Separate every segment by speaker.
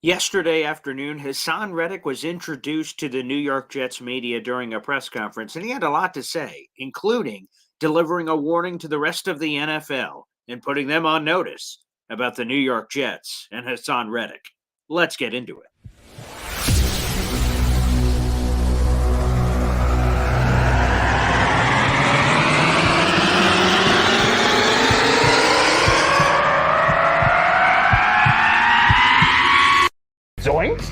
Speaker 1: Yesterday afternoon, Hassan Reddick was introduced to the New York Jets media during a press conference, and he had a lot to say, including delivering a warning to the rest of the NFL and putting them on notice about the New York Jets and Hassan Reddick. Let's get into it.
Speaker 2: Zoinks!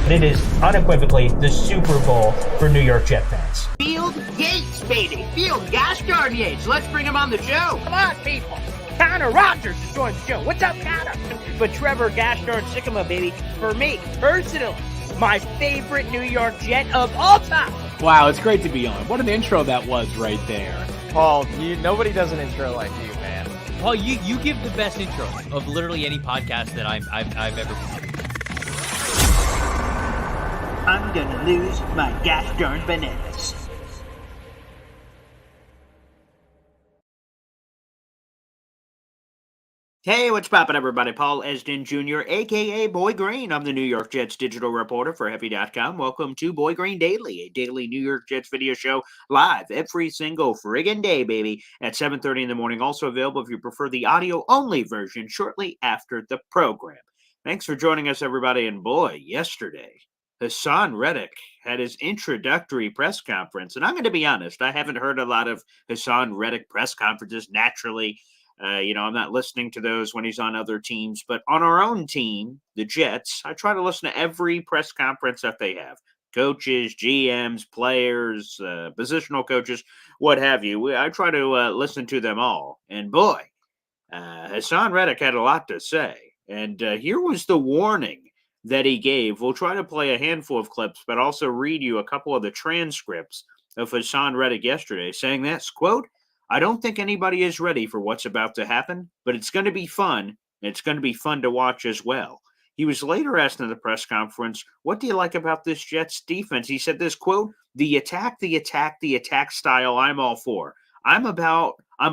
Speaker 2: It is unequivocally the Super Bowl for New York Jet fans.
Speaker 3: Field Yates, baby. Field Gosh darn Yates. Let's bring him on the show. Come on, people. Connor Rodgers is joining the show. What's up, Connor? But Trevor Gosh darn Sycamore, baby, for me, personally, my favorite New York Jet of all time.
Speaker 4: Wow, it's great to be on. What an intro that was right there.
Speaker 5: Paul, nobody does an intro like you, man.
Speaker 6: Paul, you give the best intro of literally any podcast that I've ever been.
Speaker 3: I'm gonna lose my gosh darn bananas.
Speaker 1: Hey, what's poppin', everybody? Paul Esden Jr., a.k.a. Boy Green. I'm the New York Jets digital reporter for Heavy.com. Welcome to Boy Green Daily, a daily New York Jets video show live every single friggin' day, baby, at 7:30 in the morning. Also available if you prefer the audio-only version shortly after the program. Thanks for joining us, everybody. And boy, yesterday, Hassan Reddick had his introductory press conference. And I'm going to be honest, I haven't heard a lot of Hassan Reddick press conferences naturally. I'm not listening to those when he's on other teams, but on our own team, the Jets, I try to listen to every press conference that they have. Coaches, GMs, players, positional coaches, what have you. I try to listen to them all. And boy, Hassan Reddick had a lot to say. And here was the warning that he gave. We'll try to play a handful of clips, but also read you a couple of the transcripts of Hassan Reddick yesterday saying this, quote, "I don't think anybody is ready for what's about to happen, but it's going to be fun, and it's going to be fun to watch as well." He was later asked in the press conference, "What do you like about this Jets defense?" He said this, quote, the attack style I'm all for. I'm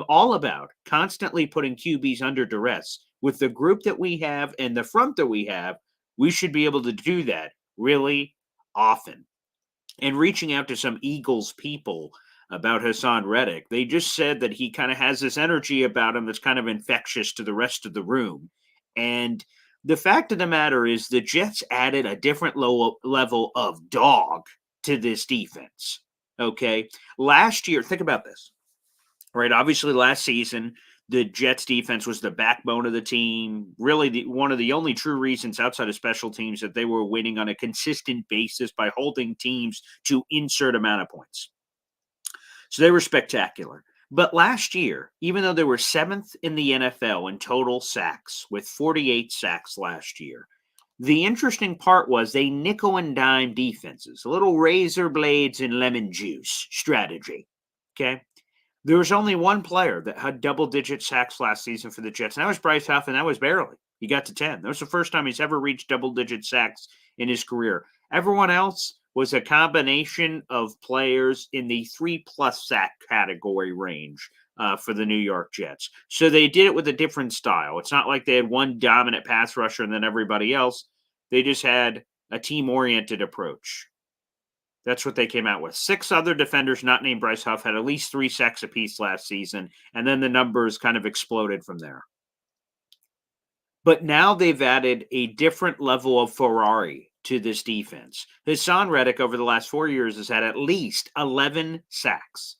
Speaker 1: all about constantly putting QBs under duress. With the group that we have and the front that we have, we should be able to do that really often." And reaching out to some Eagles people about Hassan Reddick, they just said that he kind of has this energy about him that's kind of infectious to the rest of the room. And the fact of the matter is the Jets added a different level of dog to this defense. Okay. Last year, think about this, right? Obviously, last season, the Jets defense was the backbone of the team. Really, one of the only true reasons outside of special teams that they were winning on a consistent basis by holding teams to insert amount of points. So they were spectacular. But last year, even though they were 7th in the NFL in total sacks with 48 sacks last year, the interesting part was they nickel and dime defenses, a little razor blades and lemon juice strategy. Okay. There was only one player that had double-digit sacks last season for the Jets, and that was Bryce Huff, and that was barely. He got to 10. That was the first time he's ever reached double-digit sacks in his career. Everyone else was a combination of players in the 3+ sack category range for the New York Jets. So they did it with a different style. It's not like they had one dominant pass rusher and then everybody else. They just had a team-oriented approach. That's what they came out with. 6 other defenders not named Bryce Huff had at least 3 sacks apiece last season, and then the numbers kind of exploded from there. But now they've added a different level of Ferrari to this defense. Hassan Reddick over the last 4 years has had at least 11 sacks.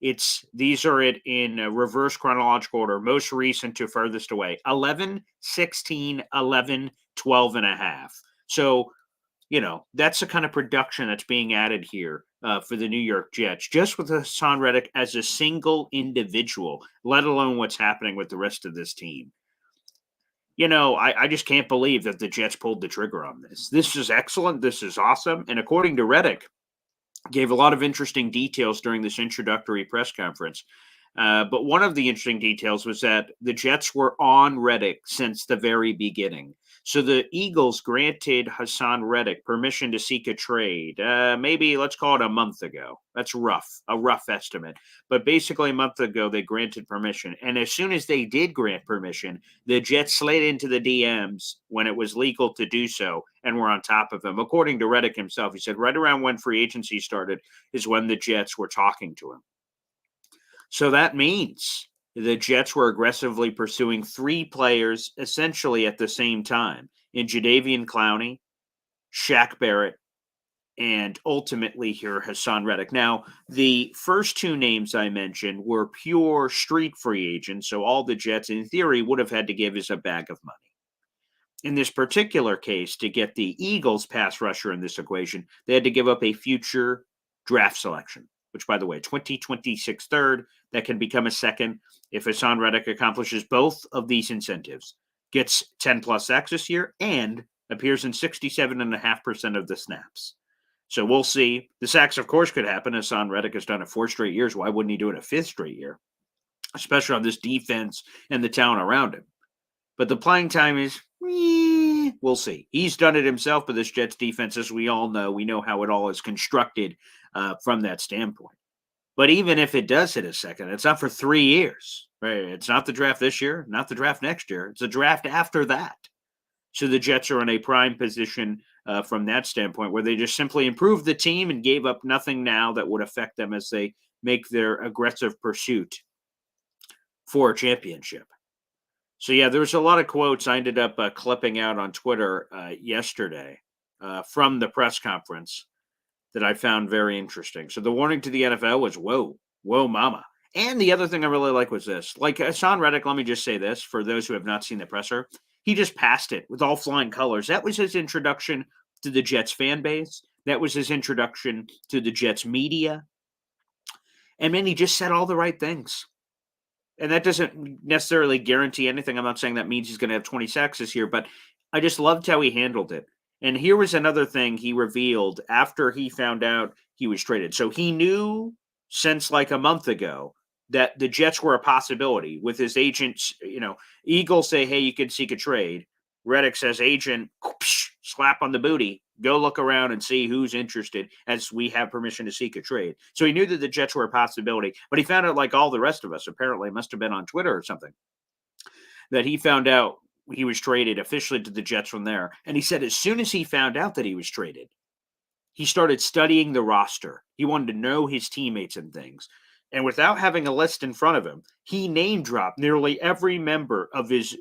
Speaker 1: These are in reverse chronological order, most recent to furthest away. 11, 16, 11, 12 and a half. So, that's the kind of production that's being added here for the New York Jets, just with Hassan Reddick as a single individual, let alone what's happening with the rest of this team. I just can't believe that the Jets pulled the trigger on this. This is excellent. This is awesome. And according to Reddick, gave a lot of interesting details during this introductory press conference. But one of the interesting details was that the Jets were on Reddick since the very beginning. So the Eagles granted Hassan Reddick permission to seek a trade. Maybe let's call it a month ago. That's a rough estimate. But basically a month ago, they granted permission. And as soon as they did grant permission, the Jets slid into the DMs when it was legal to do so and were on top of him. According to Reddick himself, he said right around when free agency started is when the Jets were talking to him. So that means the Jets were aggressively pursuing 3 players essentially at the same time in Jadeveon Clowney, Shaq Barrett, and ultimately here Hassan Reddick. Now, the first 2 names I mentioned were pure street free agents, so all the Jets in theory would have had to give is a bag of money. In this particular case, to get the Eagles pass rusher in this equation, they had to give up a future draft selection, which, by the way, 2026 third, that can become a second if Hassan Reddick accomplishes both of these incentives, gets 10 plus sacks this year, and appears in 67.5% of the snaps. So we'll see. The sacks, of course, could happen. Hassan Reddick has done it 4 straight years. Why wouldn't he do it a 5th straight year? Especially on this defense and the talent around him. But the playing time is, we'll see. He's done it himself, but this Jets defense, as we all know, we know how it all is constructed from that standpoint. But even if it does hit a second, it's not for 3 years. Right? It's not the draft this year, not the draft next year. It's a draft after that. So the Jets are in a prime position from that standpoint where they just simply improved the team and gave up nothing now that would affect them as they make their aggressive pursuit for a championship. So, yeah, there was a lot of quotes I ended up clipping out on Twitter yesterday from the press conference that I found very interesting. So the warning to the NFL was, whoa, mama. And the other thing I really like was this. Like Hassan Reddick, let me just say this for those who have not seen the presser. He just passed it with all flying colors. That was his introduction to the Jets fan base. That was his introduction to the Jets media. And man, he just said all the right things. And that doesn't necessarily guarantee anything. I'm not saying that means he's going to have 20 sacks this year, but I just loved how he handled it. And here was another thing he revealed after he found out he was traded. So he knew since like a month ago that the Jets were a possibility with his agents. Eagles say, hey, you can seek a trade. Reddick says, agent, slap on the booty. Go look around and see who's interested as we have permission to seek a trade. So he knew that the Jets were a possibility, but he found out like all the rest of us, apparently it must have been on Twitter or something, that he found out he was traded officially to the Jets from there. And he said as soon as he found out that he was traded, he started studying the roster. He wanted to know his teammates and things. And without having a list in front of him, he name dropped nearly every member of his,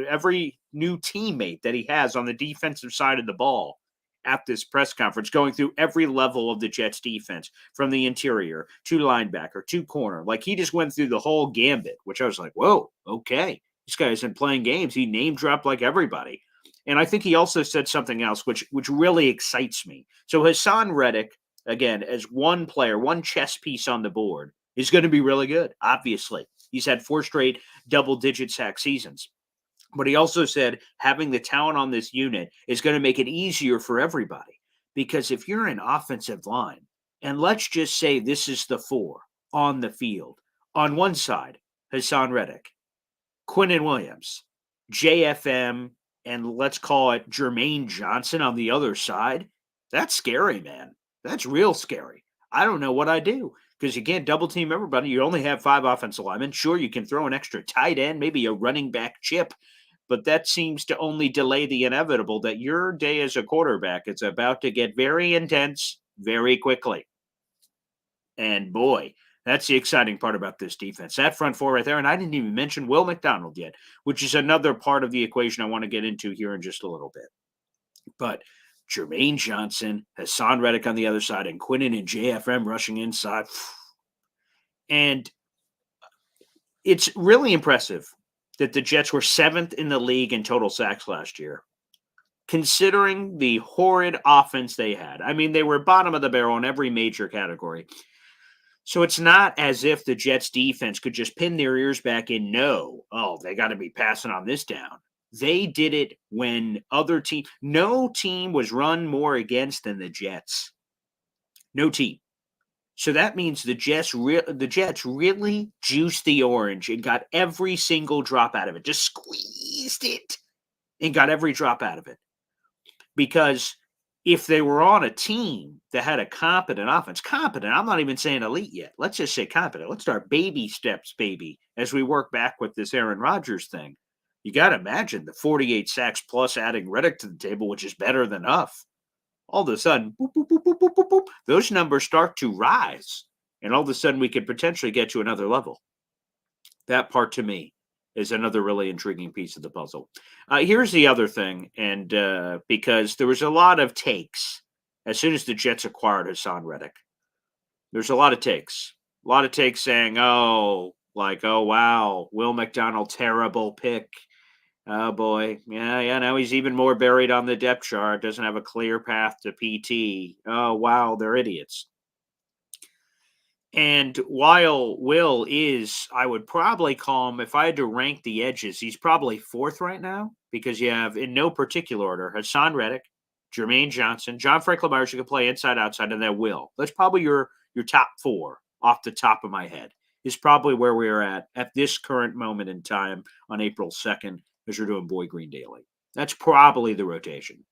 Speaker 1: every new teammate that he has on the defensive side of the ball at this press conference, going through every level of the Jets defense, from the interior to linebacker to corner. Like he just went through the whole gambit, which I was like, whoa, okay. This guy isn't playing games. He name dropped like everybody. And I think he also said something else, which really excites me. So Hassan Reddick, again, as one player, one chess piece on the board, is going to be really good, obviously. He's had 4 straight double-digit sack seasons. But he also said having the talent on this unit is going to make it easier for everybody. Because if you're an offensive line, and let's just say this is the 4 on the field, on one side, Hassan Reddick, Quinnen Williams, JFM, and let's call it Jermaine Johnson on the other side, that's scary, man. That's real scary. I don't know what I do because you can't double team everybody. You only have 5 offensive linemen. Sure, you can throw an extra tight end, maybe a running back chip, but that seems to only delay the inevitable that your day as a quarterback is about to get very intense very quickly. And boy, that's the exciting part about this defense. That front 4 right there, and I didn't even mention Will McDonald yet, which is another part of the equation I want to get into here in just a little bit. But Jermaine Johnson, Hassan Reddick on the other side, and Quinnen and JFM rushing inside. And it's really impressive that the Jets were 7th in the league in total sacks last year, considering the horrid offense they had. I mean, they were bottom of the barrel in every major category. So it's not as if the Jets defense could just pin their ears back and know, oh, they got to be passing on this down. They did it when no team was run more against than the Jets. No team. So that means the Jets really juiced the orange and got every single drop out of it. Just squeezed it and got every drop out of it. Because if they were on a team that had a competent offense, competent, I'm not even saying elite yet. Let's just say competent. Let's start baby steps, baby, as we work back with this Aaron Rodgers thing. You got to imagine the 48 sacks plus adding Reddick to the table, which is better than Huff. All of a sudden, boop, boop, boop, boop, boop, boop, boop, those numbers start to rise. And all of a sudden, we could potentially get to another level. That part, to me, is another really intriguing piece of the puzzle. Here's the other thing, and because there was a lot of takes as soon as the Jets acquired Hassan Reddick. There's a lot of takes. A lot of takes saying, oh, wow, Will McDonald, terrible pick. Oh, boy. Yeah, now he's even more buried on the depth chart. Doesn't have a clear path to PT. Oh, wow, they're idiots. And while Will is, I would probably call him, if I had to rank the edges, he's probably fourth right now because you have, in no particular order, Hassan Reddick, Jermaine Johnson, John Franklin Myers, you can play inside, outside, and then Will. That's probably your top four off the top of my head is probably where we are at this current moment in time on April 2nd as you're doing Boy Green Daily. That's probably the rotation.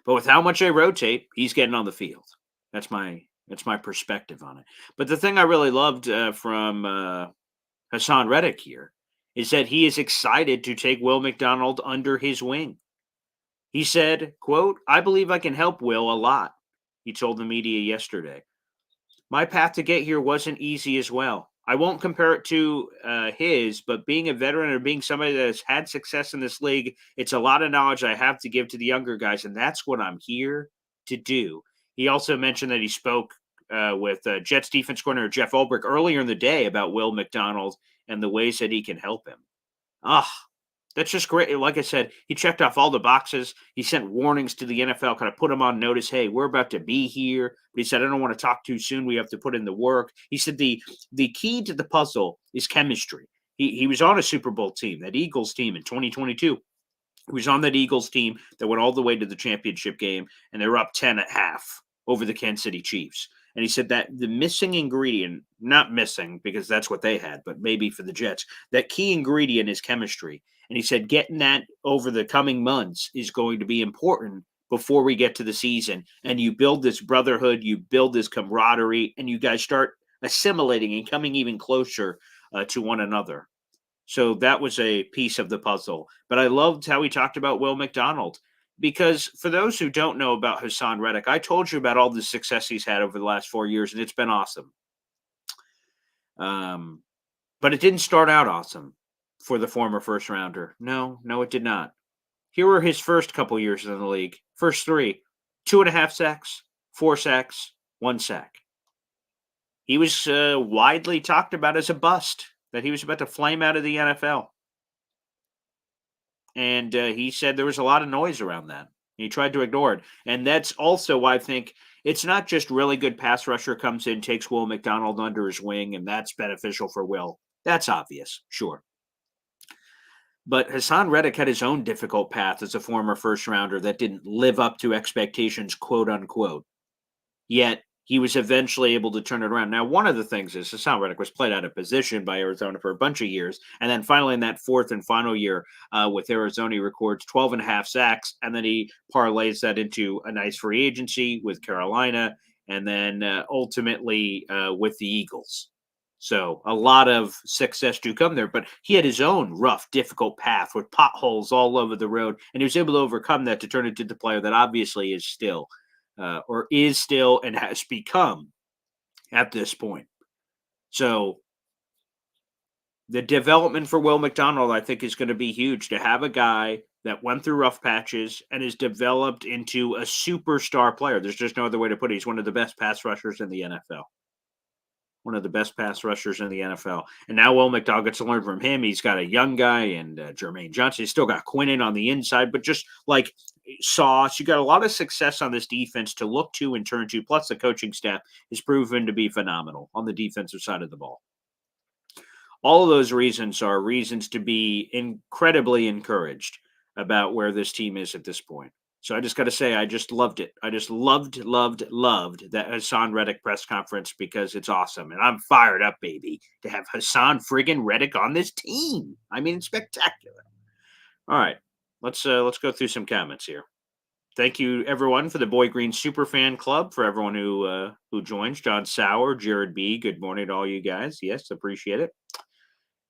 Speaker 1: But with how much they rotate, he's getting on the field. That's my perspective on it. But the thing I really loved from Hassan Reddick here is that he is excited to take Will McDonald under his wing. He said, quote, "I believe I can help Will a lot," he told the media yesterday. "My path to get here wasn't easy as well. I won't compare it to his, but being a veteran or being somebody that has had success in this league, it's a lot of knowledge I have to give to the younger guys, and that's what I'm here to do." He also mentioned that he spoke with Jets defense coordinator Jeff Ulbrich earlier in the day about Will McDonald and the ways that he can help him. That's just great. Like I said, he checked off all the boxes. He sent warnings to the NFL, kind of put him on notice. Hey, we're about to be here. But he said, I don't want to talk too soon. We have to put in the work. He said the key to the puzzle is chemistry. He was on a Super Bowl team, that Eagles team in 2022. He was on that Eagles team that went all the way to the championship game, and they were up 10 at half over the Kansas City Chiefs. And he said that the missing ingredient, not missing because that's what they had, but maybe for the Jets, that key ingredient is chemistry. And he said getting that over the coming months is going to be important before we get to the season. And you build this brotherhood, you build this camaraderie, and you guys start assimilating and coming even closer to one another. So that was a piece of the puzzle. But I loved how he talked about Will McDonald. Because for those who don't know about Hassan Reddick, I told you about all the success he's had over the last 4 years, and it's been awesome. But it didn't start out awesome for the former first rounder. No, it did not. Here were his first couple years in the league. First three, 2.5 sacks, 4 sacks, 1 sack. He was widely talked about as a bust, that he was about to flame out of the NFL. And he said there was a lot of noise around that. He tried to ignore it. And that's also why I think it's not just really good pass rusher comes in, takes Will McDonald under his wing, and that's beneficial for Will. That's obvious, sure. But Hassan Reddick had his own difficult path as a former first rounder that didn't live up to expectations, quote unquote. Yet he was eventually able to turn it around. Now, one of the things is Hassan Reddick was played out of position by Arizona for a bunch of years. And then finally in that fourth and final year with Arizona, he records 12.5 sacks. And then he parlays that into a nice free agency with Carolina. And then ultimately with the Eagles. So a lot of success to come there. But he had his own rough, difficult path with potholes all over the road. And he was able to overcome that to turn into the player that obviously is still and has become at this point. So the development for Will McDonald, I think, is going to be huge to have a guy that went through rough patches and is developed into a superstar player. There's just no other way to put it. He's one of the best pass rushers in the NFL. One of the best pass rushers in the NFL. And now Will McDonald gets to learn from him. He's got a young guy and Jermaine Johnson. He's still got Quinnen on the inside, but just like Sauce, you got a lot of success on this defense to look to and turn to. Plus the coaching staff is proven to be phenomenal on the defensive side of the ball. All of those reasons are reasons to be incredibly encouraged about where this team is at this point. So I just got to say, I just loved it. I just loved that Hassan Reddick press conference because it's awesome. And I'm fired up, baby, to have Hassan friggin' Reddick on this team. I mean, it's spectacular. All right. let's go through some comments here. Thank you, everyone, for the Boy Green Super Fan Club, for everyone who joins. John Sauer, Jared B., good morning to all you guys. Yes, appreciate it.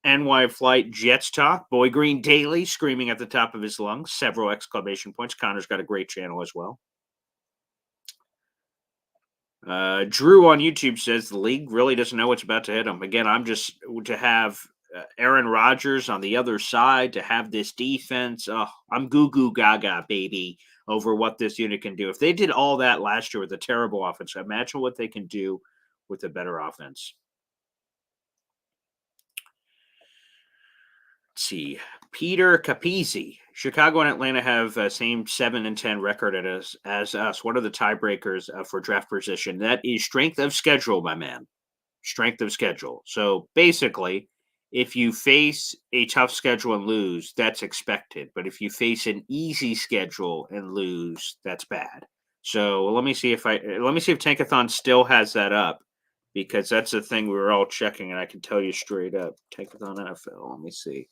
Speaker 1: NY Flight Jets Talk, Boy Green Daily, screaming at the top of his lungs, several exclamation points. Connor's got a great channel as well. Drew on YouTube says the league really doesn't know what's about to hit them. Again, I'm just to have Aaron Rodgers on the other side, to have this defense. I'm goo goo gaga, baby, over what this unit can do. If they did all that last year with a terrible offense, imagine what they can do with a better offense. Let's see. Peter Capizzi. Chicago and Atlanta have same 7-10 record as us. What are the tiebreakers for draft position? That is strength of schedule, my man. Strength of schedule. So basically, if you face a tough schedule and lose, that's expected. But if you face an easy schedule and lose, that's bad. So let me see if Tankathon still has that up, because that's the thing we were all checking, and I can tell you straight up. Tankathon NFL. Let me see.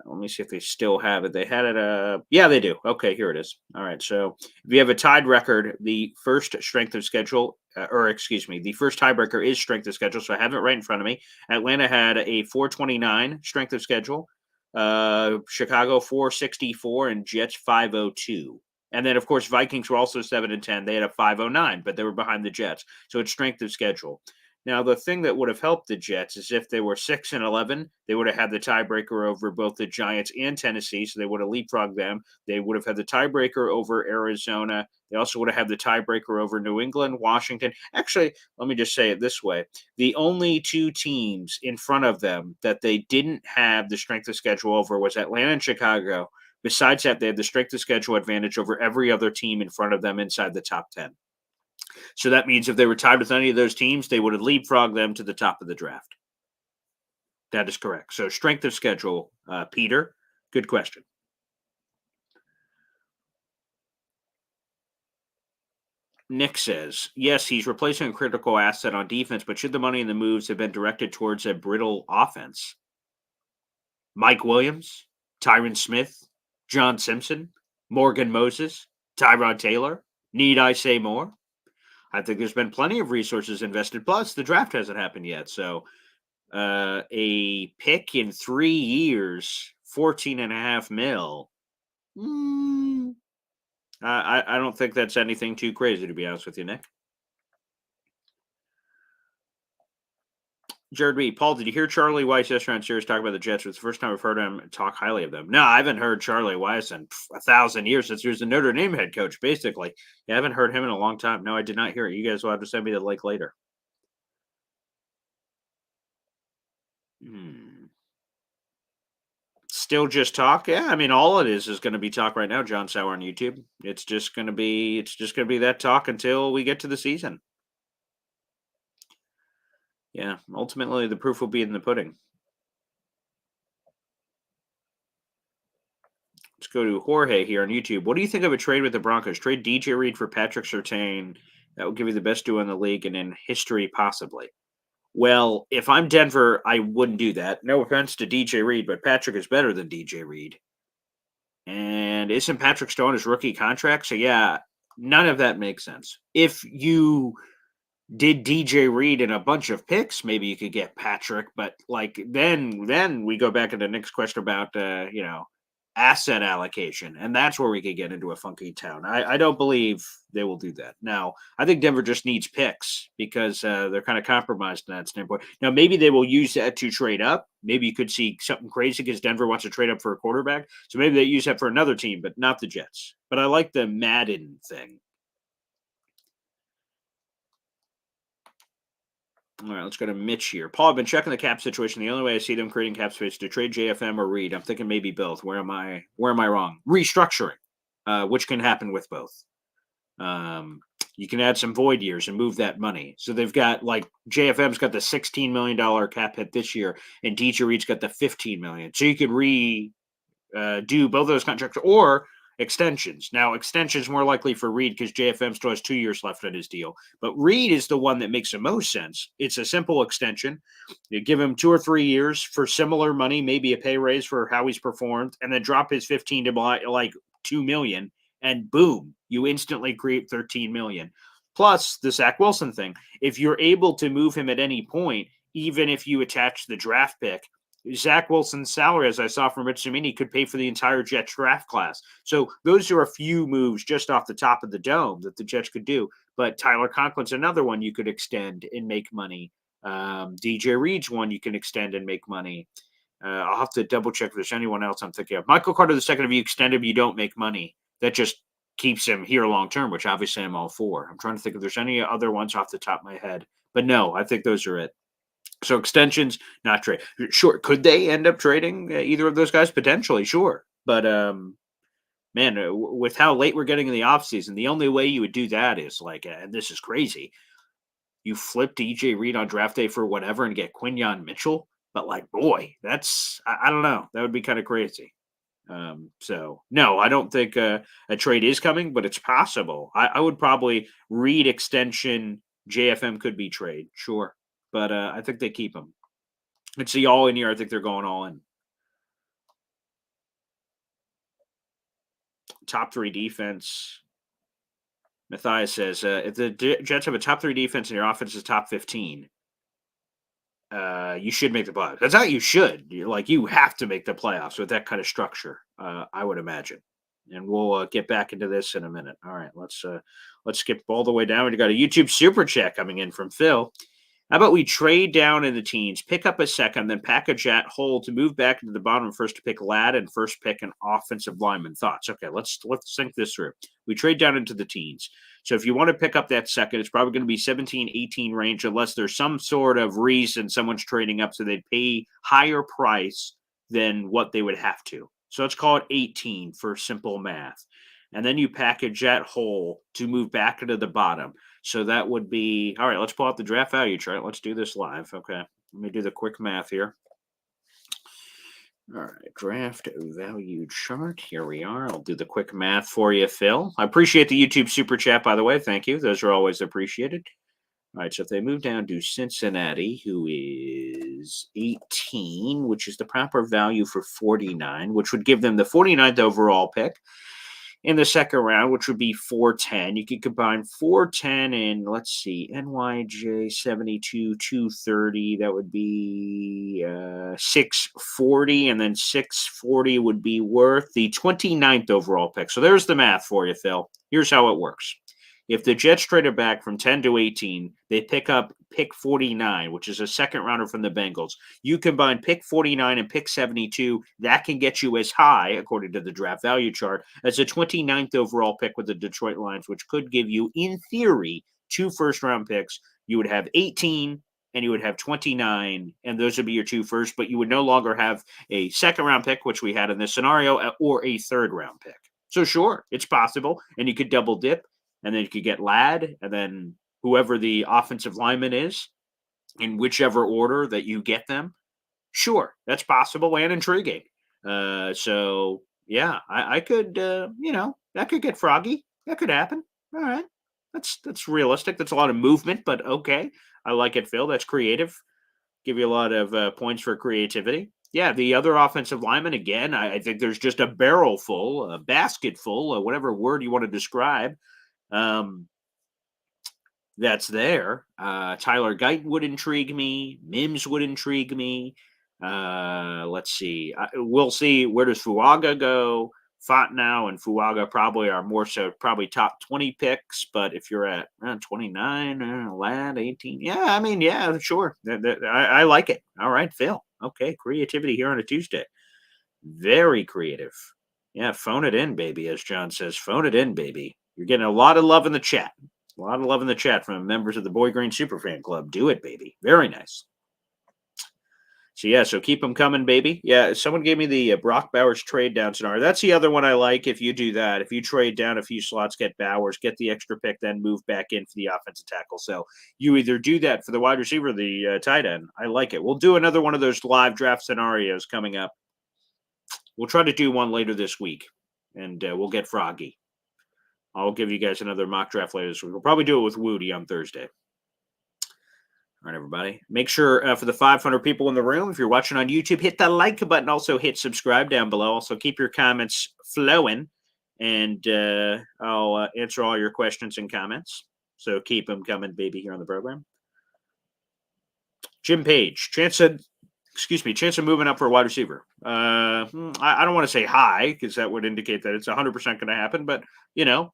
Speaker 1: Let me see if they still have it. They had it. Yeah, they do. Okay, here it is. All right. So if you have a tied record, the first strength of schedule, the first tiebreaker is strength of schedule. So I have it right in front of me. Atlanta had a 429 strength of schedule. Chicago 464 and Jets 502. And then, of course, Vikings were also 7-10. They had a 509, but they were behind the Jets. So it's strength of schedule. Now, the thing that would have helped the Jets is if they were 6-11, they would have had the tiebreaker over both the Giants and Tennessee, so they would have leapfrogged them. They would have had the tiebreaker over Arizona. They also would have had the tiebreaker over New England, Washington. Actually, let me just say it this way. The only two teams in front of them that they didn't have the strength of schedule over was Atlanta and Chicago. Besides that, they had the strength of schedule advantage over every other team in front of them inside the top 10. So that means if they were tied with any of those teams, they would have leapfrogged them to the top of the draft. That is correct. So strength of schedule, Peter, good question. Nick says, yes, he's replacing a critical asset on defense, but should the money and the moves have been directed towards a brittle offense? Mike Williams, Tyron Smith, John Simpson, Morgan Moses, Tyrod Taylor. Need I say more? I think there's been plenty of resources invested. Plus, the draft hasn't happened yet. So a pick in 3 years, $14.5 million. I don't think that's anything too crazy, to be honest with you, Nick. Jared B. Paul, did you hear Charlie Weiss yesterday on Sirius talk about the Jets? It's the first time I've heard him talk highly of them. No, I haven't heard Charlie Weiss in 1,000 years since he was the Notre Dame head coach, basically. Yeah, I haven't heard him in a long time. No, I did not hear it. You guys will have to send me the link later. Still just talk? Yeah, I mean, all it is going to be talk right now, John Sauer on YouTube. It's just going to be that talk until we get to the season. Yeah, ultimately the proof will be in the pudding. Let's go to Jorge here on YouTube. What do you think of a trade with the Broncos? Trade DJ Reed for Patrick Surtain. That will give you the best duo in the league and in history, possibly. Well, if I'm Denver, I wouldn't do that. No offense to DJ Reed, but Patrick is better than DJ Reed. And isn't Patrick still on his rookie contract? So, yeah, none of that makes sense. If you did DJ Reed in a bunch of picks, maybe you could get Patrick, but then we go back to the next question about asset allocation, and that's where we could get into a funky town. I don't believe they will do that. Now, I think Denver just needs picks because they're kind of compromised in that standpoint. Now, maybe they will use that to trade up. Maybe you could see something crazy because Denver wants to trade up for a quarterback, so maybe they use that for another team, but not the Jets. But I like the Madden thing. All right, let's go to Mitch here. Paul, I've been checking the cap situation. The only way I see them creating cap space to trade JFM or Reed. I'm thinking maybe both. Where am I wrong? Restructuring, which can happen with both. You can add some void years and move that money. So they've got JFM's got the $16 million cap hit this year, and DJ Reed's got the $15 million. So you could do both of those contracts, or extensions. Now, extensions more likely for Reed because JFM still has 2 years left on his deal. But Reed is the one that makes the most sense. It's a simple extension. You give him 2 or 3 years for similar money, maybe a pay raise for how he's performed, and then drop his 15 to like $2 million, and boom, you instantly create 13 million. Plus the Zach Wilson thing. If you're able to move him at any point, even if you attach the draft pick, Zach Wilson's salary, as I saw from Rich Cimini, could pay for the entire Jets draft class. So those are a few moves just off the top of the dome that the Jets could do. But Tyler Conklin's another one you could extend and make money. DJ Reed's one you can extend and make money. I'll have to double check if there's anyone else I'm thinking of. Michael Carter II, if you extend him, you don't make money. That just keeps him here long term, which obviously I'm all for. I'm trying to think if there's any other ones off the top of my head. But no, I think those are it. So extensions, not trade. Sure, could they end up trading either of those guys? Potentially, sure. But, man, with how late we're getting in the offseason, the only way you would do that is like, and this is crazy, you flip DJ Reed on draft day for whatever and get Quinyon Mitchell. But, like, boy, that's, I don't know. That would be kind of crazy. So, no, I don't think a trade is coming, but it's possible. I would probably Reed extension, JFM could be trade, sure. But I think they keep him. It's the all in year. I think they're going all in. Top 3 defense. Matthias says, if the Jets have a top 3 defense and your offense is top 15, you should make the playoffs. That's not you should. You have to make the playoffs with that kind of structure, I would imagine. And we'll get back into this in a minute. All right, let's skip all the way down. We got a YouTube super chat coming in from Phil. How about we trade down in the teens, pick up a second, then pack a jet hole to move back into the bottom first to pick Ladd and first pick an offensive lineman? Thoughts? Okay, let's think this through. We trade down into the teens. So if you want to pick up that second, it's probably going to be 17, 18 range unless there's some sort of reason someone's trading up so they'd pay higher price than what they would have to. So let's call it 18 for simple math. And then you pack a jet hole to move back into the bottom. So that would be, all right, let's pull out the draft value chart. Let's do this live. Okay, let me do the quick math here. All right, draft value chart. Here we are. I'll do the quick math for you, Phil. I appreciate the YouTube super chat, by the way. Thank you. Those are always appreciated. All right, so if they move down to Cincinnati, who is 18, which is the proper value for 49, which would give them the 49th overall pick in the second round, which would be 410. You could combine 410 and, let's see, NYJ 72, 230. That would be 640, and then 640 would be worth the 29th overall pick. So there's the math for you, Phil. Here's how it works. If the Jets traded back from 10 to 18, they pick up pick 49, which is a second rounder from the Bengals. You combine pick 49 and pick 72. That can get you as high, according to the draft value chart, as a 29th overall pick with the Detroit Lions, which could give you, in theory, 2 first-round picks. You would have 18 and you would have 29, and those would be your 2 first, but you would no longer have a second-round pick, which we had in this scenario, or a third-round pick. So sure, it's possible, and you could double dip. And then you could get Ladd, and then whoever the offensive lineman is, in whichever order that you get them. Sure, that's possible and intriguing. So, yeah, I could, that could get froggy. That could happen. All right. That's realistic. That's a lot of movement, but okay. I like it, Phil. That's creative. Give you a lot of points for creativity. Yeah, the other offensive lineman, again, I think there's just a barrel full, a basket full, whatever word you want to describe. That's there. Tyler Guyton would intrigue me. Mims would intrigue me. Let's see. We'll see. Where does Fuaga go? Fontenot and Fuaga probably are more so probably top 20 picks. But if you're at 29, Ladd 18, yeah, sure. I like it. All right, Phil. Okay, creativity here on a Tuesday. Very creative. Yeah, phone it in, baby, as John says. Phone it in, baby. You're getting a lot of love in the chat. A lot of love in the chat from members of the Boy Green Superfan Club. Do it, baby. Very nice. So, yeah, so keep them coming, baby. Yeah, someone gave me the Brock Bowers trade down scenario. That's the other one I like if you do that. If you trade down a few slots, get Bowers, get the extra pick, then move back in for the offensive tackle. So you either do that for the wide receiver or the tight end. I like it. We'll do another one of those live draft scenarios coming up. We'll try to do one later this week. and we'll get froggy. I'll give you guys another mock draft later this week. We'll probably do it with Woody on Thursday. All right, everybody. Make sure for the 500 people in the room, if you're watching on YouTube, hit the like button. Also, hit subscribe down below. Also, keep your comments flowing, and I'll answer all your questions and comments. So keep them coming, baby, here on the program. Jim Page, chance of moving up for a wide receiver. I don't want to say high because that would indicate that it's 100% going to happen, but,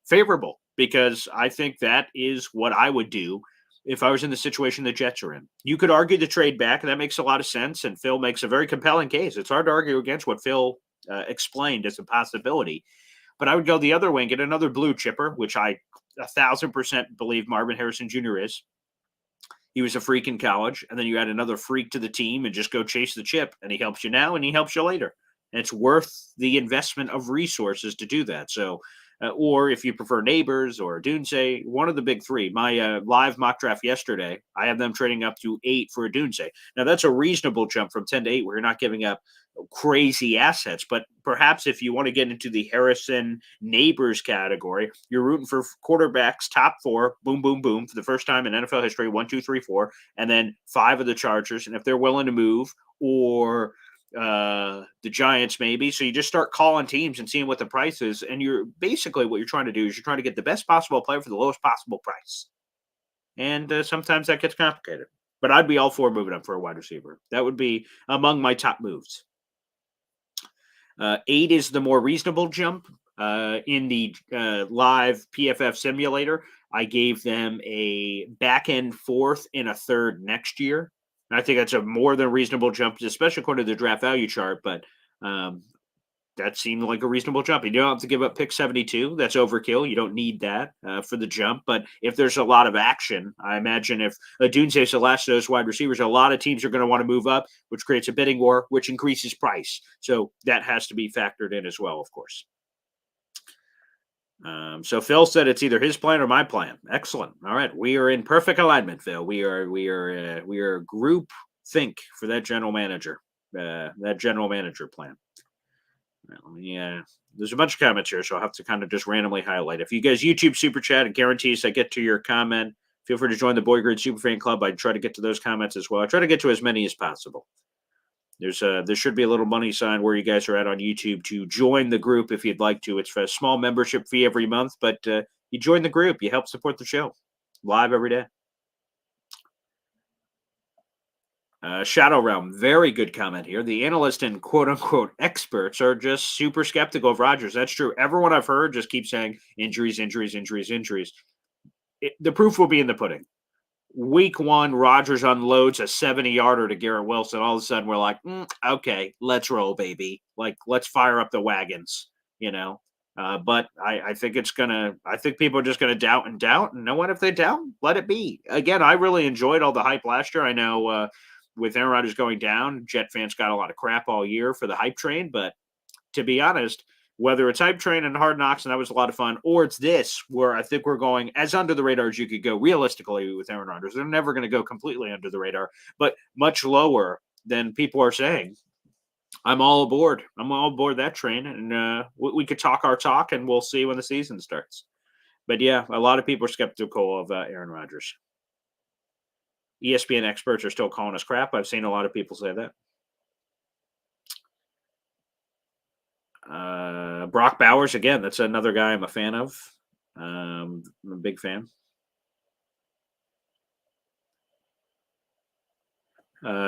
Speaker 1: favorable, because I think that is what I would do if I was in the situation the Jets are in. You could argue the trade back, and that makes a lot of sense, and Phil makes a very compelling case. It's hard to argue against what Phil explained as a possibility, but I would go the other way and get another blue chipper, which I 1,000% believe Marvin Harrison Jr. is. He was a freak in college, and then you add another freak to the team and just go chase the chip, and he helps you now and he helps you later. And it's worth the investment of resources to do that. So, or if you prefer Neighbors or Dunze, one of the big three. My live mock draft yesterday, I have them trading up to 8 for a Dunze. Now, that's a reasonable jump from 10 to 8 where you're not giving up crazy assets. But perhaps if you want to get into the Harrison Neighbors category, you're rooting for quarterbacks, top 4, boom, boom, boom, for the first time in NFL history, 1, 2, 3, 4, and then 5 of the Chargers. And if they're willing to move, or the Giants maybe. So you just start calling teams and seeing what the price is. And you're basically what you're trying to do is you're trying to get the best possible player for the lowest possible price. And sometimes that gets complicated. But I'd be all for moving up for a wide receiver. That would be among my top moves. 8 is the more reasonable jump. In the live PFF simulator, I gave them a back end 4th and a 3rd next year. I think that's a more than reasonable jump, especially according to the draft value chart, but that seemed like a reasonable jump. You don't have to give up pick 72. That's overkill. You don't need that for the jump. But if there's a lot of action, I imagine if Dunze is the last of those wide receivers, a lot of teams are going to want to move up, which creates a bidding war, which increases price. So that has to be factored in as well, of course. So Phil said it's either his plan or my plan. Excellent. All right, we are in perfect alignment, Phil. We are group think for that general manager. That general manager plan. There's a bunch of comments here, so I'll have to kind of just randomly highlight. If you guys YouTube super chat, it guarantees I get to your comment. Feel free to join the Boy Grade Super Fan Club. I try to get to those comments as well. I try to get to as many as possible. There should be a little money sign where you guys are at on YouTube to join the group if you'd like to. It's for a small membership fee every month, but you join the group. You help support the show live every day. Shadow Realm, very good comment here. The analysts and quote-unquote experts are just super skeptical of Rodgers. That's true. Everyone I've heard just keeps saying injuries, injuries, injuries, injuries. The proof will be in the pudding. Week 1, Rodgers unloads a 70-yarder to Garrett Wilson. All of a sudden, we're like, okay, let's roll, baby. Like, let's fire up the wagons, But I think I think people are just going to doubt. And know what? If they doubt, let it be. Again, I really enjoyed all the hype last year. I know with Aaron Rodgers going down, Jet fans got a lot of crap all year for the hype train. But to be honest, whether it's hype train and Hard Knocks, and that was a lot of fun, or it's this, where I think we're going as under the radar as you could go realistically with Aaron Rodgers. They're never going to go completely under the radar, but much lower than people are saying. I'm all aboard. I'm all aboard that train, and we could talk our talk, and we'll see when the season starts. But yeah, a lot of people are skeptical of Aaron Rodgers. ESPN experts are still calling us crap. I've seen a lot of people say that. Brock Bowers, again, that's another guy I'm a fan of. I'm a big fan.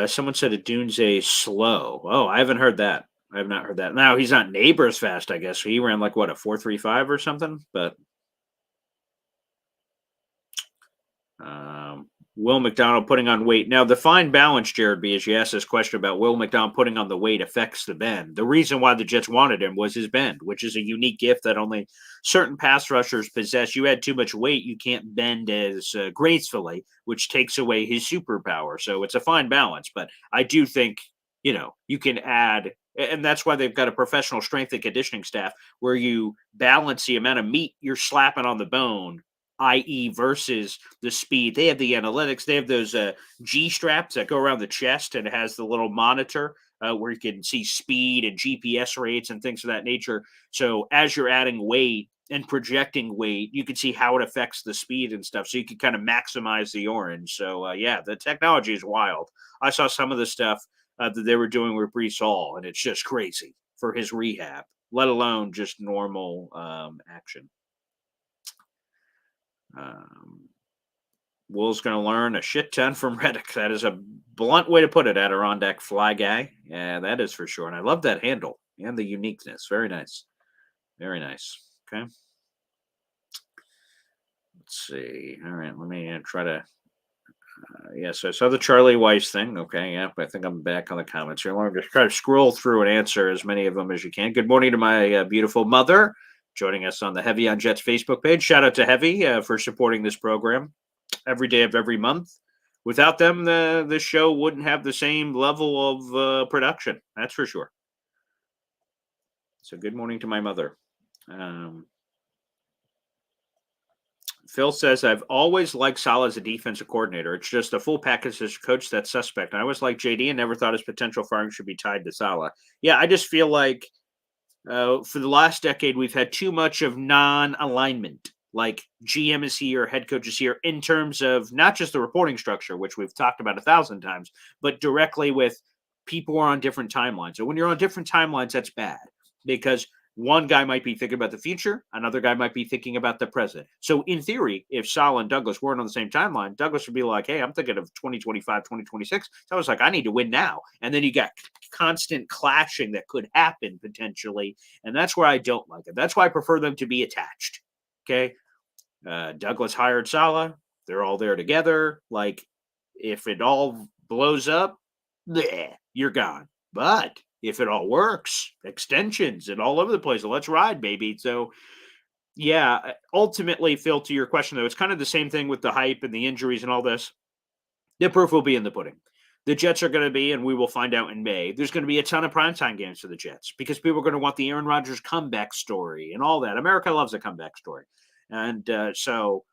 Speaker 1: Someone said a Dunze slow. Oh, I haven't heard that. I have not heard that. Now, he's not Neighbors fast, I guess. He ran like, what, a 4.35 or something? But Will McDonald putting on weight. Now, the fine balance, Jared B., as you asked this question about Will McDonald putting on the weight affects the bend. The reason why the Jets wanted him was his bend, which is a unique gift that only certain pass rushers possess. You add too much weight, you can't bend as gracefully, which takes away his superpower. So it's a fine balance. But I do think, you can add, and that's why they've got a professional strength and conditioning staff where you balance the amount of meat you're slapping on the bone, i.e. versus the speed. They have the analytics. They have those G straps that go around the chest and it has the little monitor where you can see speed and GPS rates and things of that nature. So as you're adding weight and projecting weight, you can see how it affects the speed and stuff. So you can kind of maximize the orange. So yeah, the technology is wild. I saw some of the stuff that they were doing with Brees Hall, and it's just crazy for his rehab, let alone just normal action. Will's going to learn a shit ton from Reddick. That is a blunt way to put it, Adirondack Fly Guy. Yeah, that is for sure. And I love that handle and the uniqueness. Very nice. Very nice. Okay. Let's see. All right. Let me try to. Yes, I saw the Charlie Weiss thing. Okay. Yeah. I think I'm back on the comments here. Let me just try to scroll through and answer as many of them as you can. Good morning to my beautiful mother joining us on the Heavy on Jets Facebook page. Shout out to Heavy for supporting this program every day of every month. Without them, the show wouldn't have the same level of production. That's for sure. So good morning to my mother. Phil says, I've always liked Saleh as a defensive coordinator. It's just a full package as a coach that's suspect. I always liked JD and never thought his potential firing should be tied to Saleh. Yeah, I just feel like for the last decade, we've had too much of non-alignment. Like GM is here, head coach is here, in terms of not just the reporting structure, which we've talked about 1,000 times, but directly with people who are on different timelines. So when you're on different timelines, that's bad because one guy might be thinking about the future, another guy might be thinking about the present. So in theory, if Saleh and Douglas weren't on the same timeline, Douglas would be like, hey, I'm thinking of 2025, 2026. So I was like, I need to win now. And then you got constant clashing that could happen potentially. And that's where I don't like it. That's why I prefer them to be attached. Okay. Douglas hired Saleh. They're all there together. Like, if it all blows up, bleh, you're gone. But if it all works, extensions and all over the place, let's ride, baby. So, yeah, ultimately, Phil, to your question, though, it's kind of the same thing with the hype and the injuries and all this. The proof will be in the pudding. The Jets are going to be, and we will find out in May, there's going to be a ton of primetime games for the Jets because people are going to want the Aaron Rodgers comeback story and all that. America loves a comeback story. And so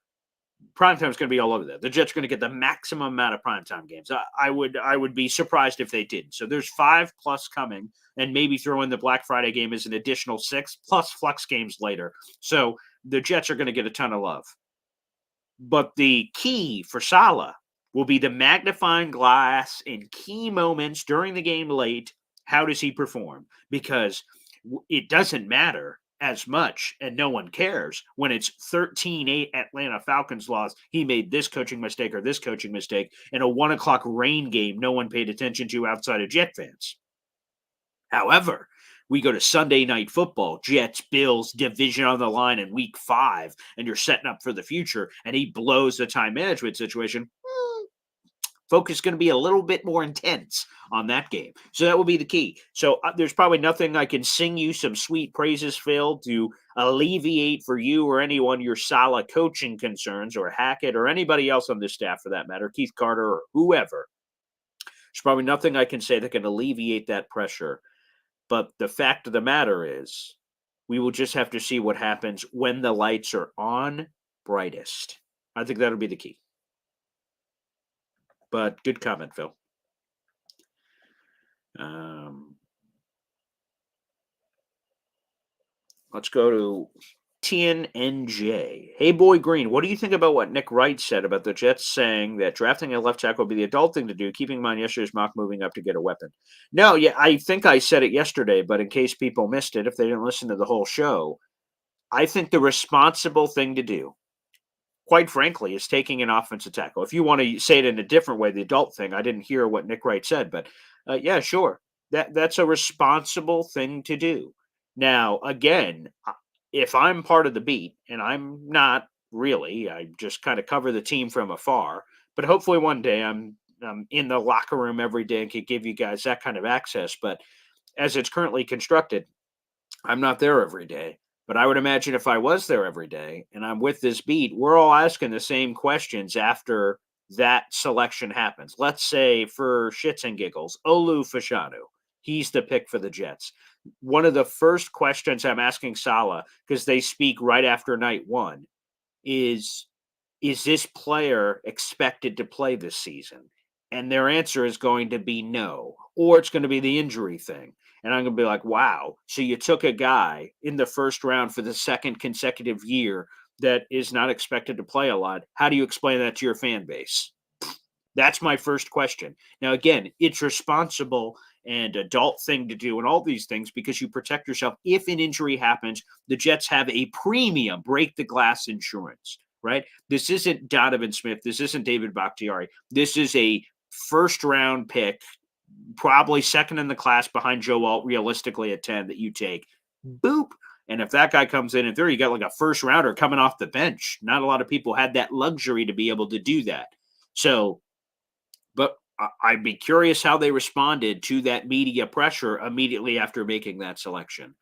Speaker 1: primetime is going to be all over there. The Jets are going to get the maximum amount of primetime games. I would be surprised if they didn't. So there's 5+ coming, and maybe throw in the Black Friday game as an additional 6 plus flex games later. So the Jets are going to get a ton of love. But the key for Saleh will be the magnifying glass in key moments during the game late. How does he perform? Because it doesn't matter as much, and no one cares when it's 13-8 Atlanta Falcons loss. He made this coaching mistake or this coaching mistake in a 1:00 rain game no one paid attention to outside of Jet fans. However, we go to Sunday Night Football, Jets, Bills, division on the line in week 5, and you're setting up for the future, and he blows the time management situation. Focus is going to be a little bit more intense on that game. So that will be the key. So there's probably nothing I can sing you some sweet praises, Phil, to alleviate for you or anyone your Saleh coaching concerns, or Hackett or anybody else on this staff for that matter, Keith Carter or whoever. There's probably nothing I can say that can alleviate that pressure. But the fact of the matter is, we will just have to see what happens when the lights are on brightest. I think that'll be the key. But good comment, Phil. Let's go to TNNJ. Hey, Boy Green, what do you think about what Nick Wright said about the Jets saying that drafting a left tackle would be the adult thing to do, keeping in mind yesterday's mock moving up to get a weapon? No, yeah, I think I said it yesterday, but in case people missed it, if they didn't listen to the whole show, I think the responsible thing to do, quite frankly, is taking an offensive tackle. If you want to say it in a different way, the adult thing, I didn't hear what Nick Wright said, but yeah, sure. That's a responsible thing to do. Now, again, if I'm part of the beat, and I'm not really, I just kind of cover the team from afar, but hopefully one day I'm in the locker room every day and can give you guys that kind of access. But as it's currently constructed, I'm not there every day. But I would imagine if I was there every day and I'm with this beat, we're all asking the same questions after that selection happens. Let's say, for shits and giggles, Olu Fashanu, he's the pick for the Jets. One of the first questions I'm asking Saleh, because they speak right after night one, is this player expected to play this season? And their answer is going to be no, or it's going to be the injury thing. And I'm going to be like, wow, so you took a guy in the first round for the second consecutive year that is not expected to play a lot. How do you explain that to your fan base? That's my first question. Now, again, it's responsible and adult thing to do and all these things because you protect yourself. If an injury happens, the Jets have a premium break the glass insurance, right? This isn't Donovan Smith. This isn't David Bakhtiari. This is a first round pick, probably second in the class behind Joe Alt, realistically at 10 that you take. Boop. And if that guy comes in theory, you got like a first rounder coming off the bench. Not a lot of people had that luxury to be able to do that. So, but I'd be curious how they responded to that media pressure immediately after making that selection.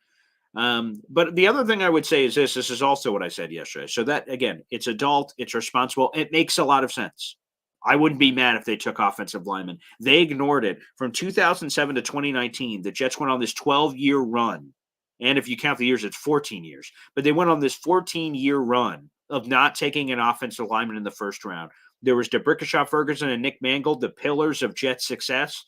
Speaker 1: But the other thing I would say is this is also what I said yesterday. So that, again, it's adult, it's responsible. It makes a lot of sense. I wouldn't be mad if they took offensive linemen. They ignored it. From 2007 to 2019, the Jets went on this 12-year run. And if you count the years, it's 14 years. But they went on this 14-year run of not taking an offensive lineman in the first round. There was DeBrickashaw Ferguson and Nick Mangold, the pillars of Jets success,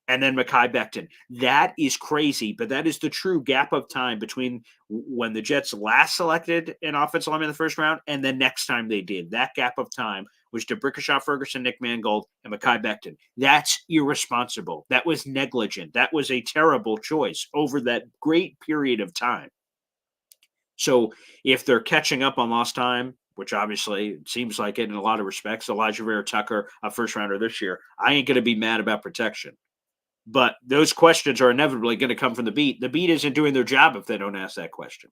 Speaker 1: and then Mekhi Becton. That is crazy, but that is the true gap of time between when the Jets last selected an offensive lineman in the first round and the next time they did. That gap of time was DeBrickashaw Ferguson, Nick Mangold, and Mekhi Becton. That's irresponsible. That was negligent. That was a terrible choice over that great period of time. So if they're catching up on lost time, which obviously seems like it in a lot of respects, Elijah Vera Tucker, a first rounder this year, I ain't going to be mad about protection. But those questions are inevitably going to come from the beat. The beat isn't doing their job if they don't ask that question.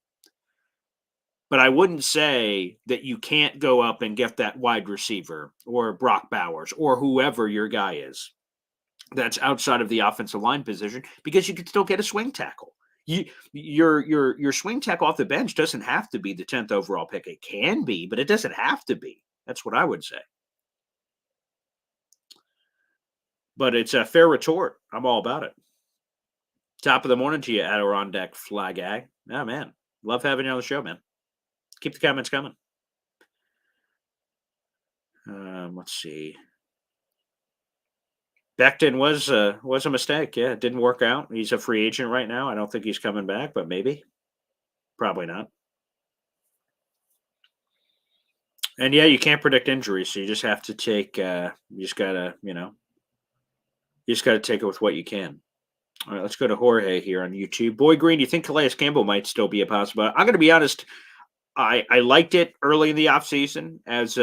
Speaker 1: But I wouldn't say that you can't go up and get that wide receiver or Brock Bowers or whoever your guy is that's outside of the offensive line position because you can still get a swing tackle. Your swing tackle off the bench doesn't have to be the 10th overall pick. It can be, but it doesn't have to be. That's what I would say. But it's a fair retort. I'm all about it. Top of the morning to you, Adirondack Fly Guy. Oh, man. Love having you on the show, man. Keep the comments coming. Let's see. Becton was a mistake. Yeah, it didn't work out. He's a free agent right now. I don't think he's coming back, but maybe. Probably not. And yeah, you can't predict injuries, so you just have to take. You just gotta take it with what you can. All right, let's go to Jorge here on YouTube. Boy Green, do you think Calais Campbell might still be a possibility? I'm going to be honest. I liked it early in the offseason as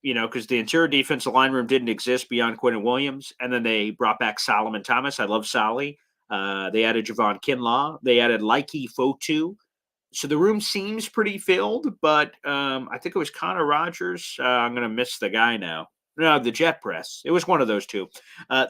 Speaker 1: because the interior defensive line room didn't exist beyond Quentin Williams, and then they brought back Solomon Thomas. I love Solly. They added Javon Kinlaw. They added Likey Fotu. So the room seems pretty filled, but I think it was Connor Rodgers. I'm going to miss the guy now. No, the Jet Press. It was one of those two.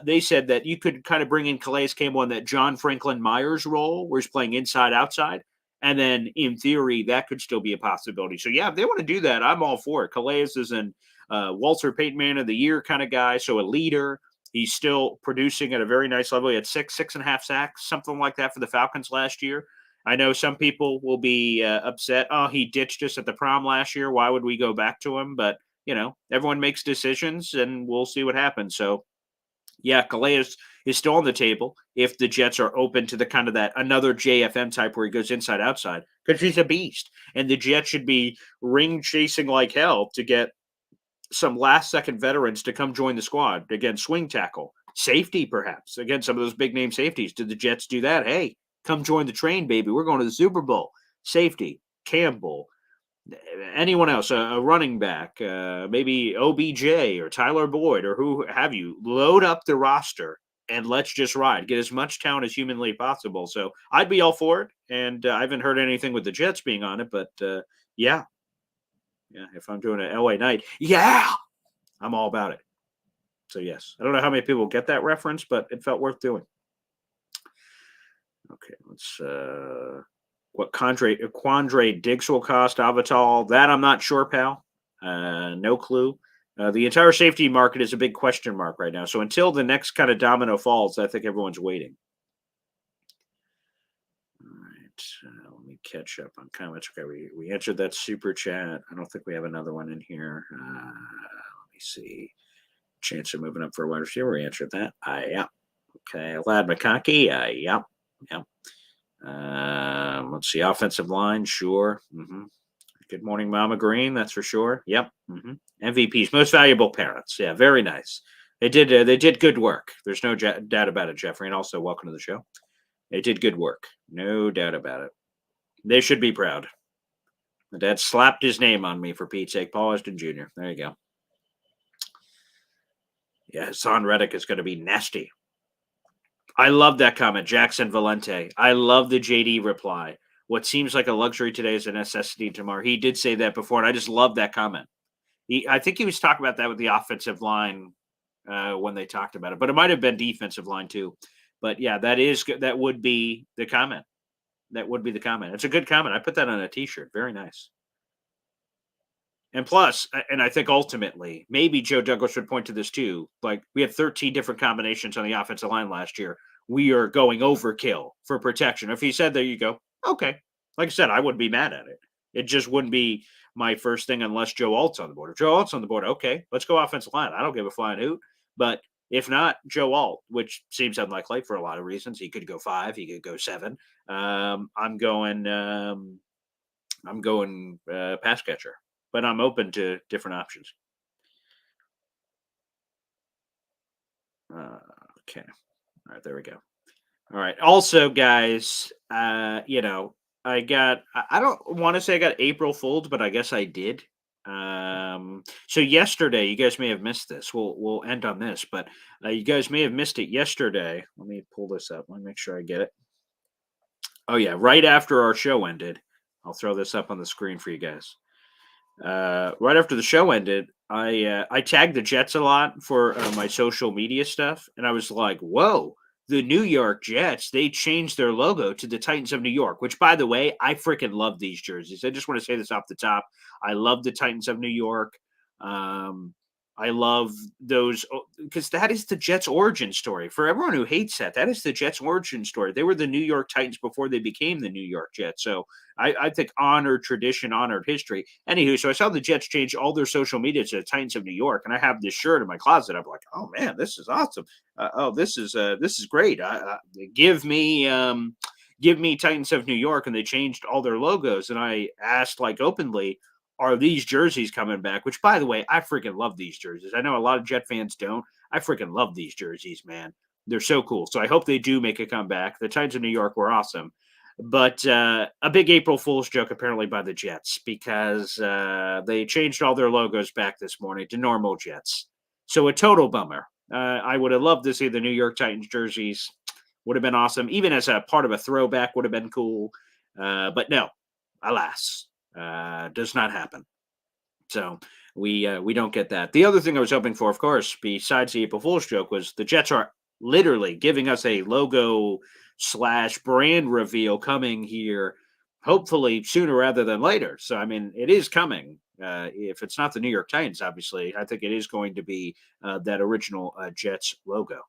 Speaker 1: They said that you could kind of bring in Calais Campbell in that John Franklin Myers role where he's playing inside-outside. And then, in theory, that could still be a possibility. So, yeah, if they want to do that, I'm all for it. Calais is an Walter Payton Man of the Year kind of guy, so a leader. He's still producing at a very nice level. He had six and a half sacks, something like that for the Falcons last year. I know some people will be upset. Oh, he ditched us at the prom last year. Why would we go back to him? But, everyone makes decisions, and we'll see what happens. So, yeah, Calais is still on the table if the Jets are open to the kind of that another JFM type where he goes inside outside because he's a beast. And the Jets should be ring chasing like hell to get some last second veterans to come join the squad. Again, swing tackle, safety perhaps. Again, some of those big name safeties. Did the Jets do that? Hey, come join the train, baby. We're going to the Super Bowl. Safety, Campbell, anyone else, a running back, maybe OBJ or Tyler Boyd or who have you, load up the roster and let's just ride. Get as much talent as humanly possible. So I'd be all for it. And I haven't heard anything with the Jets being on it, but yeah, if I'm doing an LA night, I'm all about it. So yes, I don't know how many people get that reference, but it felt worth doing. Okay, let's what Quandre Diggs will cost Avatal. That I'm not sure, pal. No clue. The entire safety market is a big question mark right now. So until the next kind of domino falls, I think everyone's waiting. All right. Let me catch up on comments. Okay, we answered that super chat. I don't think we have another one in here. Let me see. chance of moving up for a wide receiver. We answered that. Yeah. Okay. Lad McConkey. Yeah. Yeah. Let's see. Offensive line. Sure. Good morning, Mama Green. That's for sure. Yep. MVPs, most valuable parents. Yeah. Very nice. They did good work. There's no doubt about it, Jeffrey. And also, welcome to the show. They did good work. No doubt about it. They should be proud. My dad slapped his name on me for Pete's sake. Paul Weston Jr. There you go. Yeah, Hassan Reddick is going to be nasty. I love that comment, Jackson Valente. I love the JD reply. What seems like a luxury today is a necessity tomorrow. He did say that before, and I just love that comment. I think he was talking about that with the offensive line when they talked about it, but it might have been defensive line too. But yeah, that would be the comment. That would be the comment. It's a good comment. I put that on a T-shirt. Very nice. And plus, and I think ultimately, maybe Joe Douglas would point to this too. Like, we had 13 different combinations on the offensive line last year. We are going overkill for protection. If he said, there you go. Okay. Like I said, I wouldn't be mad at it. It just wouldn't be my first thing unless Joe Alt's on the board. If Joe Alt's on the board, okay, let's go offensive line. I don't give a flying hoot. But if not, Joe Alt, which seems unlikely for a lot of reasons. He could go 5. He could go 7. I'm going pass catcher. But I'm open to different options. Okay. All right, there we go. All right. Also, guys, I don't want to say I got April Fools, but I guess I did. So yesterday, you guys may have missed this. We'll end on this, but you guys may have missed it yesterday. Let me pull this up. Let me make sure I get it. Oh yeah, right after our show ended, I'll throw this up on the screen for you guys. Right after the show ended, I tagged the Jets a lot for my social media stuff, and I was like, whoa, the New York Jets, they changed their logo to the Titans of New York, which, by the way, I freaking love these jerseys. I just want to say this off the top. I love the Titans of New York. I love those because that is the Jets' origin story. For everyone who hates that is the Jets' origin story. They were the New York Titans before they became the New York Jets. So I think honored tradition, honored history. Anywho, so I saw the Jets change all their social media to the Titans of New York, and I have this shirt in my closet. I'm like, oh man, this is awesome. This is great. Give me Titans of New York, and they changed all their logos. And I asked like openly, are these jerseys coming back? Which, by the way, I freaking love these jerseys. I know a lot of Jet fans don't. I freaking love these jerseys, man. They're so cool. So I hope they do make a comeback. The Titans of New York were awesome. But a big April Fool's joke apparently by the Jets because they changed all their logos back this morning to normal Jets. So a total bummer. I would have loved to see the New York Titans jerseys. Would have been awesome. Even as a part of a throwback would have been cool. But no, alas. Does not happen. So we don't get that. The other thing I was hoping for, of course, besides the April Fool's joke, was the Jets are literally giving us a logo / brand reveal coming here, hopefully sooner rather than later. So, I mean, it is coming. If it's not the New York Titans, obviously, I think it is going to be that original Jets logo.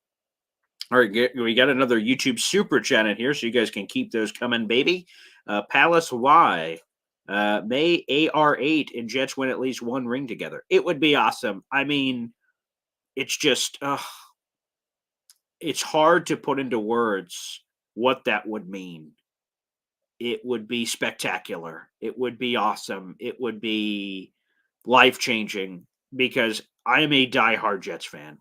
Speaker 1: All right, we got another YouTube super chat in here, so you guys can keep those coming, baby. Palace Y. May AR8 and Jets win at least one ring together. It would be awesome. I mean, it's just, it's hard to put into words what that would mean. It would be spectacular. It would be awesome. It would be life-changing because I am a diehard Jets fan.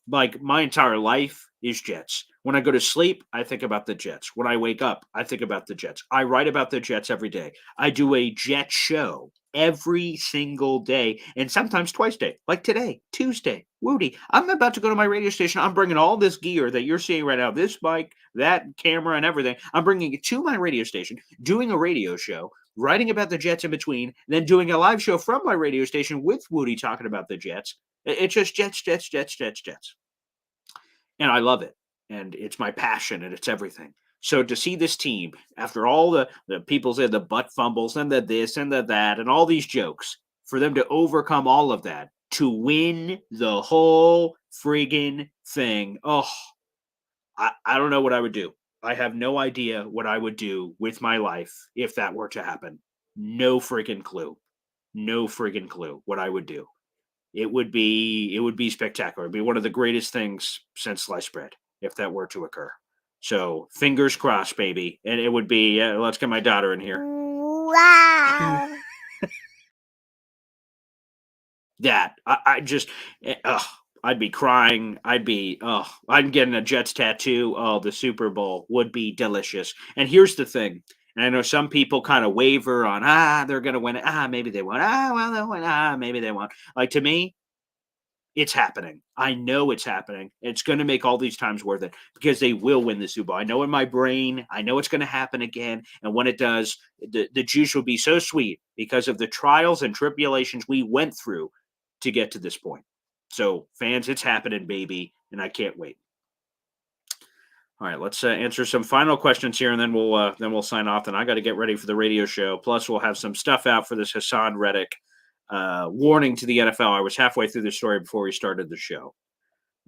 Speaker 1: Like, my entire life is Jets. When I go to sleep, I think about the Jets. When I wake up, I think about the Jets. I write about the Jets every day. I do a Jet show every single day, and sometimes twice a day. Like today, Tuesday, Woody. I'm about to go to my radio station. I'm bringing all this gear that you're seeing right now, this mic, that camera, and everything. I'm bringing it to my radio station, doing a radio show, writing about the Jets in between, then doing a live show from my radio station with Woody talking about the Jets. It's just Jets. And I love it. And it's my passion and it's everything. So to see this team, after all the people say the butt fumbles and the this and the that and all these jokes, for them to overcome all of that, to win the whole friggin' thing. Oh, I don't know what I would do. I have no idea what I would do with my life if that were to happen. No friggin' clue. No friggin' clue what I would do. it would be spectacular. It'd be one of the greatest things since sliced bread if that were to occur. So fingers crossed, baby. And it would be, let's get my daughter in here.
Speaker 7: Wow.
Speaker 1: That I just, I'd be crying. I'm getting a Jets tattoo. Oh, the Super Bowl would be delicious. And here's the thing. And I know some people kind of waver on, they're going to win it. Maybe they won't. Well, they'll win. Maybe they won't. Like, to me, it's happening. I know it's happening. It's going to make all these times worth it because they will win the Super Bowl. I know in my brain, I know it's going to happen again. And when it does, the juice will be so sweet because of the trials and tribulations we went through to get to this point. So, fans, it's happening, baby, and I can't wait. All right, let's answer some final questions here, and then we'll sign off. And I got to get ready for the radio show. Plus, we'll have some stuff out for this Hassan Reddick warning to the NFL. I was halfway through the story before we started the show.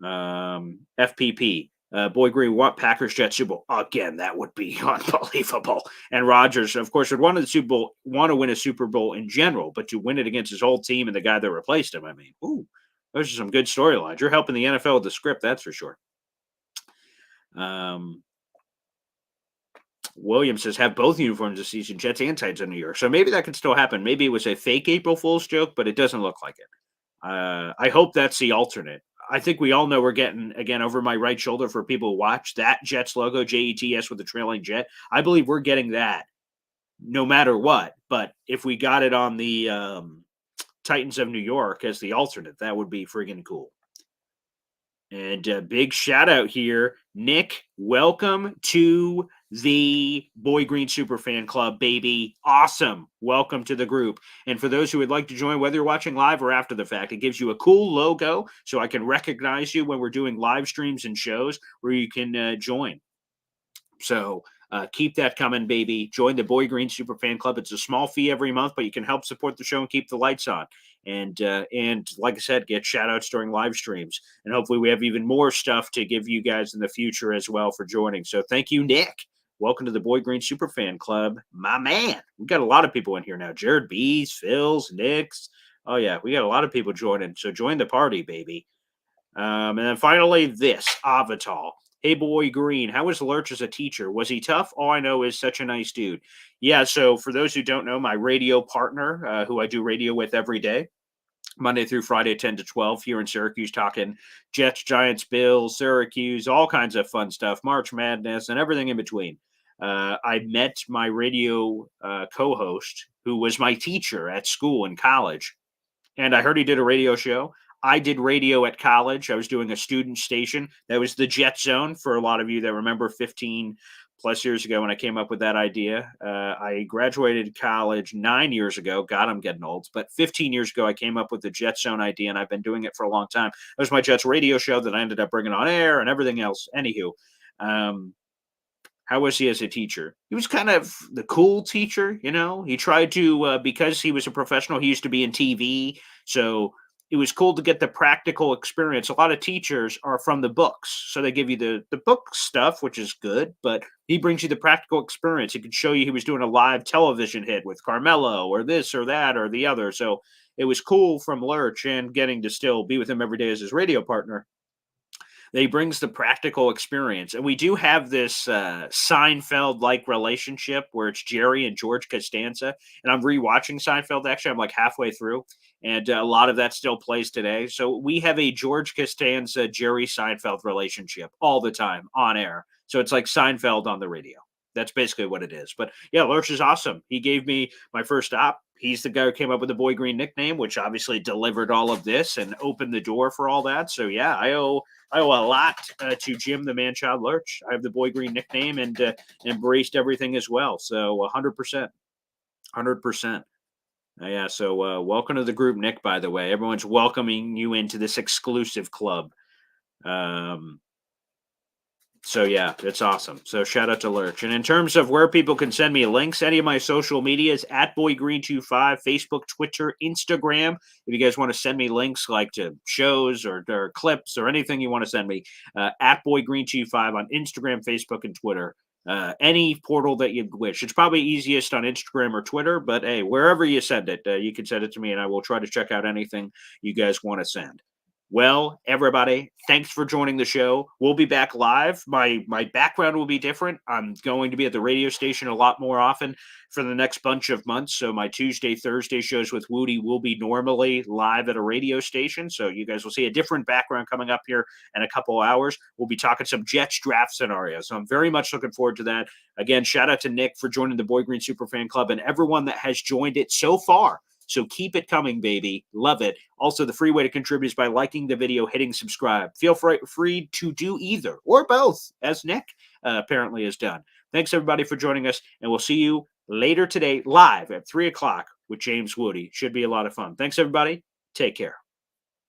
Speaker 1: FPP. Boy Green, what Packers Jets Super Bowl again? That would be unbelievable. And Rodgers, of course, would want to win a Super Bowl in general, but to win it against his whole team and the guy that replaced him, I mean, those are some good storylines. You're helping the NFL with the script, that's for sure. William says, have both uniforms this season, Jets and Titans in New York. So maybe that could still happen. Maybe it was a fake April Fool's joke, but it doesn't look like it. I hope that's the alternate. I think we all know we're getting, again, over my right shoulder for people who watch, that Jets logo, JETS with the trailing jet. I believe we're getting that no matter what. But if we got it on the Titans of New York as the alternate, that would be friggin' cool. And a big shout out here, Nick. Welcome to the Boy Green Super Fan Club, baby. Awesome. Welcome to the group. And for those who would like to join, whether you're watching live or after the fact, it gives you a cool logo so I can recognize you when we're doing live streams and shows where you can join. So keep that coming, baby. Join the Boy Green Super Fan Club. It's a small fee every month, but you can help support the show and keep the lights on. And like I said, get shout outs during live streams. And hopefully we have even more stuff to give you guys in the future as well for joining. So thank you, Nick. Welcome to the Boy Green Super Fan Club. My man. We got a lot of people in here now. Jared B's, Phil's, Nick's. Oh, yeah. We got a lot of people joining. So join the party, baby. And then finally, this, Avatar. Hey, Boy Green, how was Lurch as a teacher? Was he tough? All I know is such a nice dude. Yeah, so for those who don't know, my radio partner, who I do radio with every day, Monday through Friday, 10 to 12 here in Syracuse, talking Jets, Giants, Bills, Syracuse, all kinds of fun stuff, March Madness, and everything in between. I met my radio co-host, who was my teacher at school in college, and I heard he did a radio show. I did radio at college. I was doing a student station. That was the Jet Zone for a lot of you that remember 15 plus years ago when I came up with that idea. I graduated college 9 years ago. God, I'm getting old. But 15 years ago, I came up with the Jet Zone idea, and I've been doing it for a long time. It was my Jets radio show that I ended up bringing on air and everything else. Anywho, how was he as a teacher? He was kind of the cool teacher, you know. He tried to, because he was a professional, he used to be in TV, so it was cool to get the practical experience. A lot of teachers are from the books, so they give you the book stuff, which is good, but he brings you the practical experience. He could show you he was doing a live television hit with Carmelo or this or that or the other. So it was cool from Lurch and getting to still be with him every day as his radio partner. He brings the practical experience. And we do have this Seinfeld-like relationship where it's Jerry and George Costanza. And I'm rewatching Seinfeld, actually. I'm like halfway through. And a lot of that still plays today. So we have a George Costanza, Jerry Seinfeld relationship all the time on air. So it's like Seinfeld on the radio. That's basically what it is. But yeah, Lurch is awesome. He gave me my first stop. He's the guy who came up with the Boy Green nickname, which obviously delivered all of this and opened the door for all that. So yeah, I owe a lot to Jim the Man-Child Lurch. I have the Boy Green nickname and embraced everything as well. So 100%. Yeah, so welcome to the group, Nick, by the way. Everyone's welcoming you into this exclusive club. So, yeah, it's awesome. So, shout out to Lurch. And in terms of where people can send me links, any of my social medias, at BoyGreen25, Facebook, Twitter, Instagram. If you guys want to send me links like to shows or clips or anything you want to send me, at BoyGreen25 on Instagram, Facebook, and Twitter. any portal that you wish. It's probably easiest on Instagram or Twitter, but hey, wherever you send it, you can send it to me and I will try to check out anything you guys want to send. Well, everybody, thanks for joining the show. We'll be back live. My background will be different. I'm going to be at the radio station a lot more often for the next bunch of months. So my Tuesday, Thursday shows with Woody will be normally live at a radio station. So you guys will see a different background coming up here in a couple hours. We'll be talking some Jets draft scenarios. So I'm very much looking forward to that. Again, shout out to Nick for joining the Boy Green Super Fan Club and everyone that has joined it so far. So keep it coming, baby. Love it. Also, the free way to contribute is by liking the video, hitting subscribe. Feel free to do either or both, as Nick apparently has done. Thanks, everybody, for joining us, and we'll see you later today live at 3 o'clock with James Woody. Should be a lot of fun. Thanks, everybody. Take care.